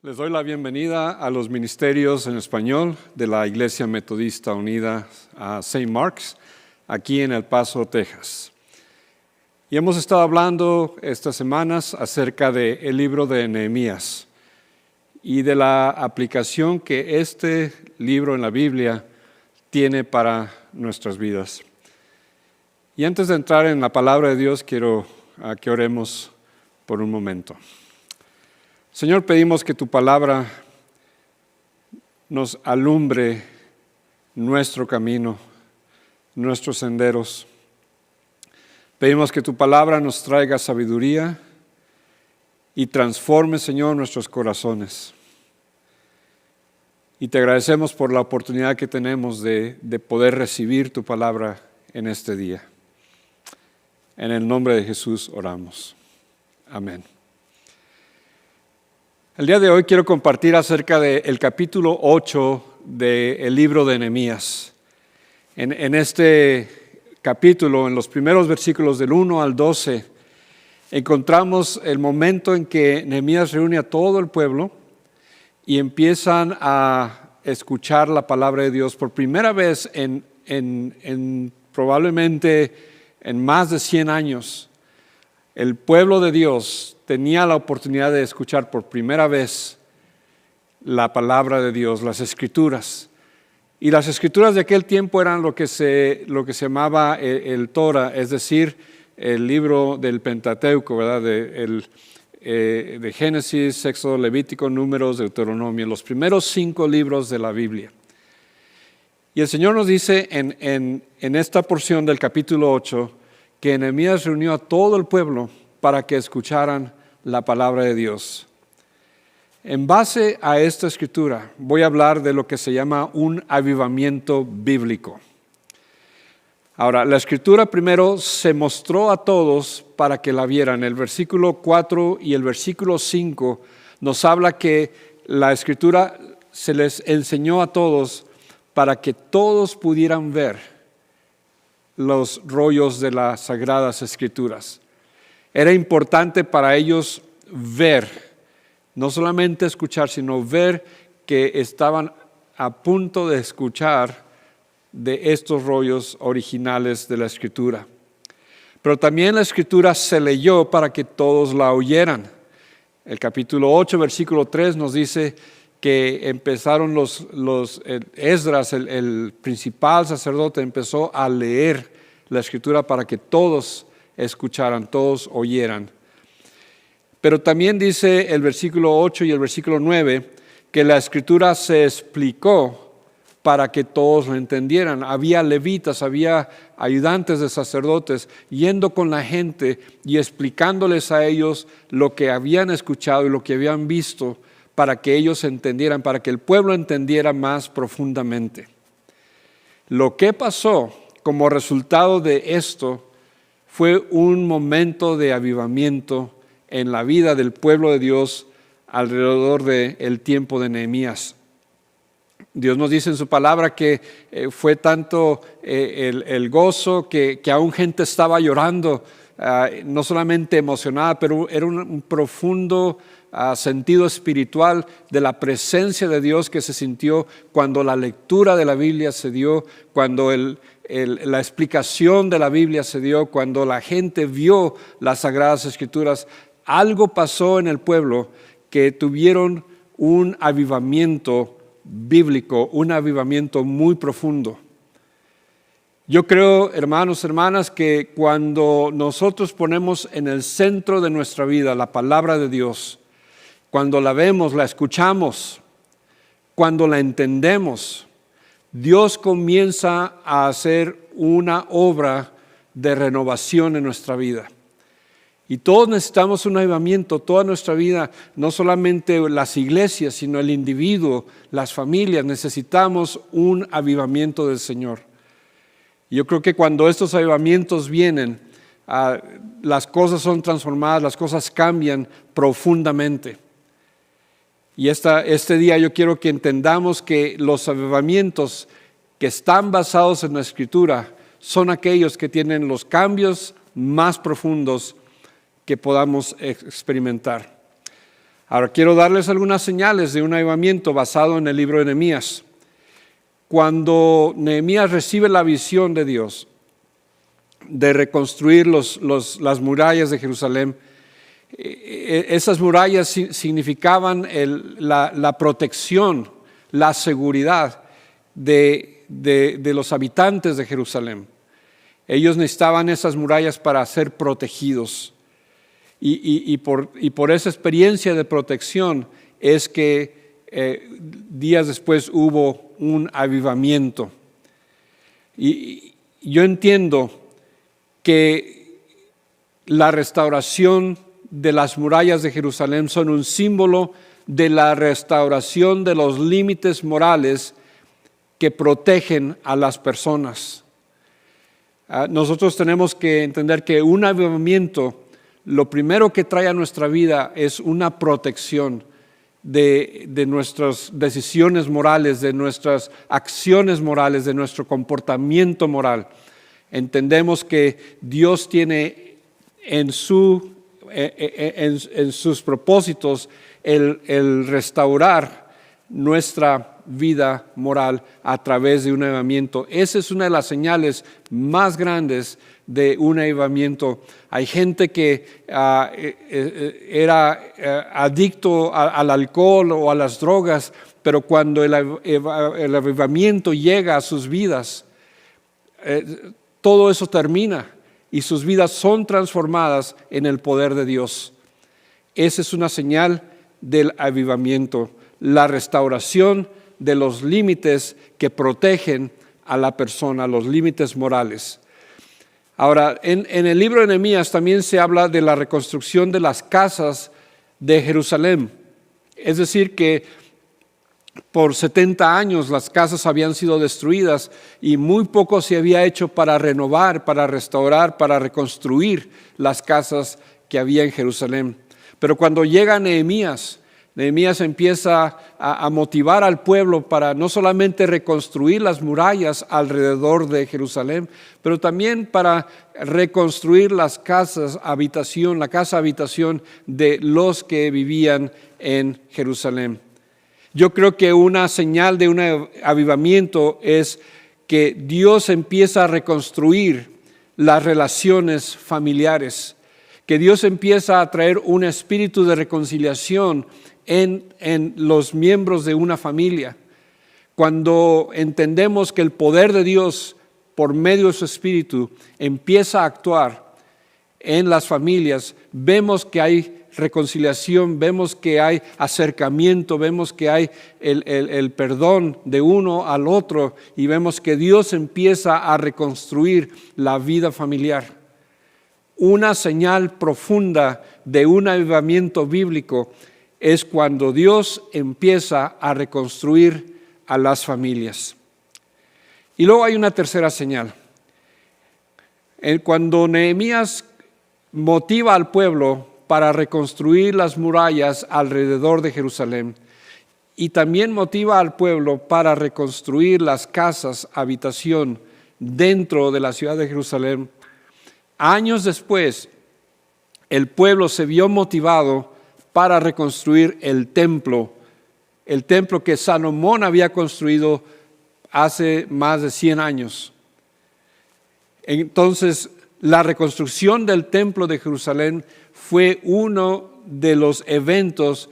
Les doy la bienvenida a los ministerios en español de la Iglesia Metodista Unida a St. Mark's, aquí en El Paso, Texas. Y hemos estado hablando estas semanas acerca del libro de Nehemías y de la aplicación que este libro en la Biblia tiene para nuestras vidas. Y antes de entrar en la palabra de Dios, quiero que oremos por un momento. Señor, pedimos que tu palabra nos alumbre nuestro camino, nuestros senderos. Pedimos que tu palabra nos traiga sabiduría y transforme, Señor, nuestros corazones. Y te agradecemos por la oportunidad que tenemos de poder recibir tu palabra en este día. En el nombre de Jesús oramos. Amén. El día de hoy quiero compartir acerca del capítulo 8 del libro de Nehemías. En este capítulo, en los primeros versículos del 1 al 12, encontramos el momento en que Nehemías reúne a todo el pueblo y empiezan a escuchar la palabra de Dios por primera vez probablemente en más de 100 años. El pueblo de Dios tenía la oportunidad de escuchar por primera vez la palabra de Dios, las Escrituras. Y las Escrituras de aquel tiempo eran lo que se llamaba el Torah, es decir, el libro del Pentateuco, ¿verdad? De Génesis, Éxodo, Levítico, Números, Deuteronomio, los primeros 5 libros de la Biblia. Y el Señor nos dice en esta porción del capítulo 8 que Nehemías reunió a todo el pueblo para que escucharan la palabra de Dios. En base a esta escritura voy a hablar de lo que se llama un avivamiento bíblico. Ahora, la escritura primero se mostró a todos para que la vieran. El versículo 4 y el versículo 5 nos habla que la escritura se les enseñó a todos para que todos pudieran ver los rollos de las Sagradas Escrituras. Era importante para ellos ver, no solamente escuchar, sino ver que estaban a punto de escuchar de estos rollos originales de la Escritura. Pero también la Escritura se leyó para que todos la oyeran. El capítulo 8, versículo 3 nos dice que empezaron Esdras, el principal sacerdote, empezó a leer la Escritura para que todos escucharan, todos oyeran. Pero también dice el versículo 8 y el versículo 9 que la Escritura se explicó para que todos lo entendieran. Había levitas, había ayudantes de sacerdotes yendo con la gente y explicándoles a ellos lo que habían escuchado y lo que habían visto para que ellos entendieran, para que el pueblo entendiera más profundamente. Lo que pasó como resultado de esto fue un momento de avivamiento en la vida del pueblo de Dios alrededor del tiempo de Nehemías. Dios nos dice en su palabra que fue tanto el gozo que aún gente estaba llorando, no solamente emocionada, pero era un profundo sentido espiritual de la presencia de Dios que se sintió cuando la lectura de la Biblia se dio, cuando la explicación de la Biblia se dio, cuando la gente vio las Sagradas Escrituras. Algo pasó en el pueblo que tuvieron un avivamiento bíblico, un avivamiento muy profundo. Yo creo, hermanos, hermanas, que cuando nosotros ponemos en el centro de nuestra vida la palabra de Dios, cuando la vemos, la escuchamos, cuando la entendemos, Dios comienza a hacer una obra de renovación en nuestra vida. Y todos necesitamos un avivamiento, toda nuestra vida, no solamente las iglesias, sino el individuo, las familias, necesitamos un avivamiento del Señor. Y yo creo que cuando estos avivamientos vienen, las cosas son transformadas, las cosas cambian profundamente. Y este día yo quiero que entendamos que los avivamientos que están basados en la Escritura son aquellos que tienen los cambios más profundos que podamos experimentar. Ahora quiero darles algunas señales de un avivamiento basado en el libro de Nehemías. Cuando Nehemías recibe la visión de Dios de reconstruir las murallas de Jerusalén, esas murallas significaban la protección, la seguridad de los habitantes de Jerusalén. Ellos necesitaban esas murallas para ser protegidos. Y por esa experiencia de protección es que días después hubo un avivamiento. Y yo entiendo que la restauración de las murallas de Jerusalén son un símbolo de la restauración de los límites morales que protegen a las personas. Nosotros tenemos que entender que un avivamiento, lo primero que trae a nuestra vida es una protección de nuestras decisiones morales, de nuestras acciones morales, de nuestro comportamiento moral. Entendemos que Dios tiene en sus propósitos el restaurar nuestra vida moral a través de un avivamiento. Esa es una de las señales más grandes de un avivamiento. Hay gente que era adicto al alcohol o a las drogas, pero cuando el avivamiento llega a sus vidas, todo eso termina y sus vidas son transformadas en el poder de Dios. Esa es una señal del avivamiento, la restauración de los límites que protegen a la persona, los límites morales. Ahora, en el libro de Nehemías también se habla de la reconstrucción de las casas de Jerusalén. Es decir, que por 70 años las casas habían sido destruidas y muy poco se había hecho para renovar, para restaurar, para reconstruir las casas que había en Jerusalén. Pero cuando llega Nehemías empieza a motivar al pueblo para no solamente reconstruir las murallas alrededor de Jerusalén, pero también para reconstruir las casas habitación, la casa habitación de los que vivían en Jerusalén. Yo creo que una señal de un avivamiento es que Dios empieza a reconstruir las relaciones familiares, que Dios empieza a traer un espíritu de reconciliación en los miembros de una familia. Cuando entendemos que el poder de Dios por medio de su espíritu empieza a actuar en las familias, vemos que hay reconciliación, vemos que hay acercamiento, vemos que hay el perdón de uno al otro y vemos que Dios empieza a reconstruir la vida familiar. Una señal profunda de un avivamiento bíblico es cuando Dios empieza a reconstruir a las familias. Y luego hay una tercera señal. Cuando Nehemías motiva al pueblo para reconstruir las murallas alrededor de Jerusalén y también motiva al pueblo para reconstruir las casas, habitación dentro de la ciudad de Jerusalén, años después el pueblo se vio motivado para reconstruir el templo que Salomón había construido hace más de 100 años. Entonces, la reconstrucción del templo de Jerusalén fue uno de los eventos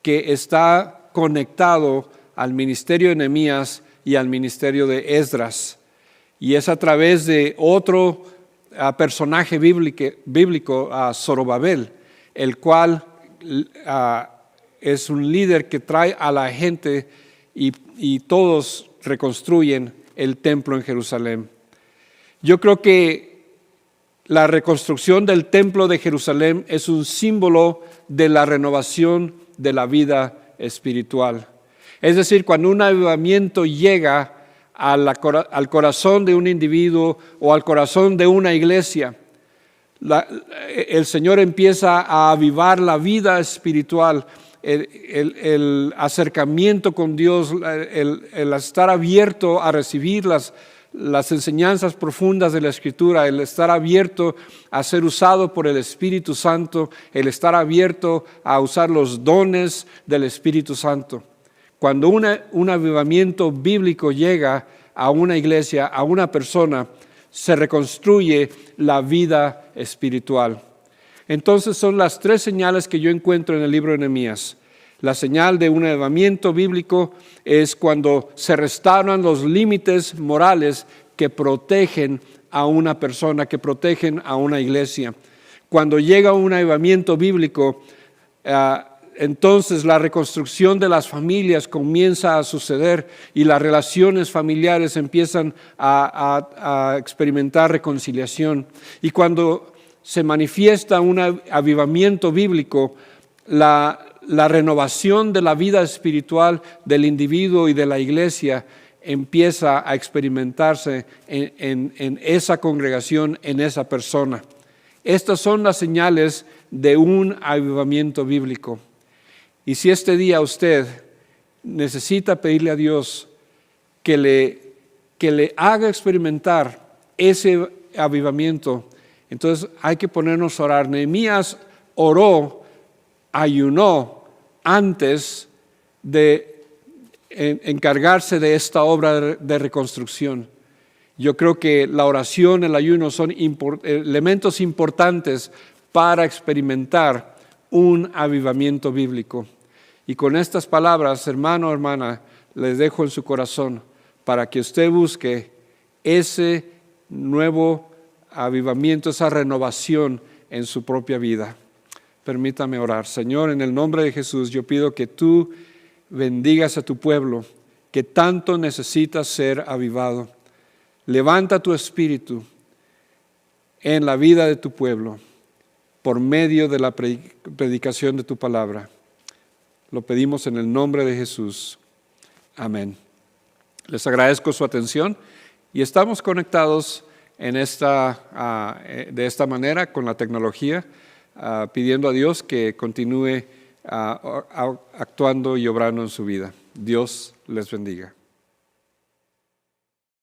que está conectado al ministerio de Nehemías y al ministerio de Esdras. Y es a través de otro personaje bíblico, Zorobabel, el cual es un líder que trae a la gente y todos reconstruyen el templo en Jerusalén. Yo creo que la reconstrucción del templo de Jerusalén es un símbolo de la renovación de la vida espiritual. Es decir, cuando un avivamiento llega al corazón de un individuo o al corazón de una iglesia, el Señor empieza a avivar la vida espiritual, el acercamiento con Dios, el estar abierto a recibir las enseñanzas profundas de la Escritura, el estar abierto a ser usado por el Espíritu Santo, el estar abierto a usar los dones del Espíritu Santo. Cuando un avivamiento bíblico llega a una iglesia, a una persona, se reconstruye la vida espiritual. Entonces son las tres señales que yo encuentro en el libro de Nehemías. La señal de un avivamiento bíblico es cuando se restauran los límites morales que protegen a una persona, que protegen a una iglesia. Cuando llega un avivamiento bíblico, entonces la reconstrucción de las familias comienza a suceder y las relaciones familiares empiezan a experimentar reconciliación. Y cuando se manifiesta un avivamiento bíblico, la renovación de la vida espiritual del individuo y de la iglesia empieza a experimentarse en esa congregación, en esa persona. Estas son las señales de un avivamiento bíblico. Y si este día usted necesita pedirle a Dios que le haga experimentar ese avivamiento, entonces hay que ponernos a orar. Nehemías oró, ayunó antes de encargarse de esta obra de reconstrucción. Yo creo que la oración, el ayuno son elementos importantes para experimentar un avivamiento bíblico. Y con estas palabras, hermano, hermana, les dejo en su corazón para que usted busque ese nuevo avivamiento, esa renovación en su propia vida. Permítame orar. Señor, en el nombre de Jesús, yo pido que tú bendigas a tu pueblo que tanto necesita ser avivado. Levanta tu espíritu en la vida de tu pueblo por medio de la predicación de tu palabra. Lo pedimos en el nombre de Jesús. Amén. Les agradezco su atención y estamos conectados de esta manera con la tecnología, pidiendo a Dios que continúe actuando y obrando en su vida. Dios les bendiga.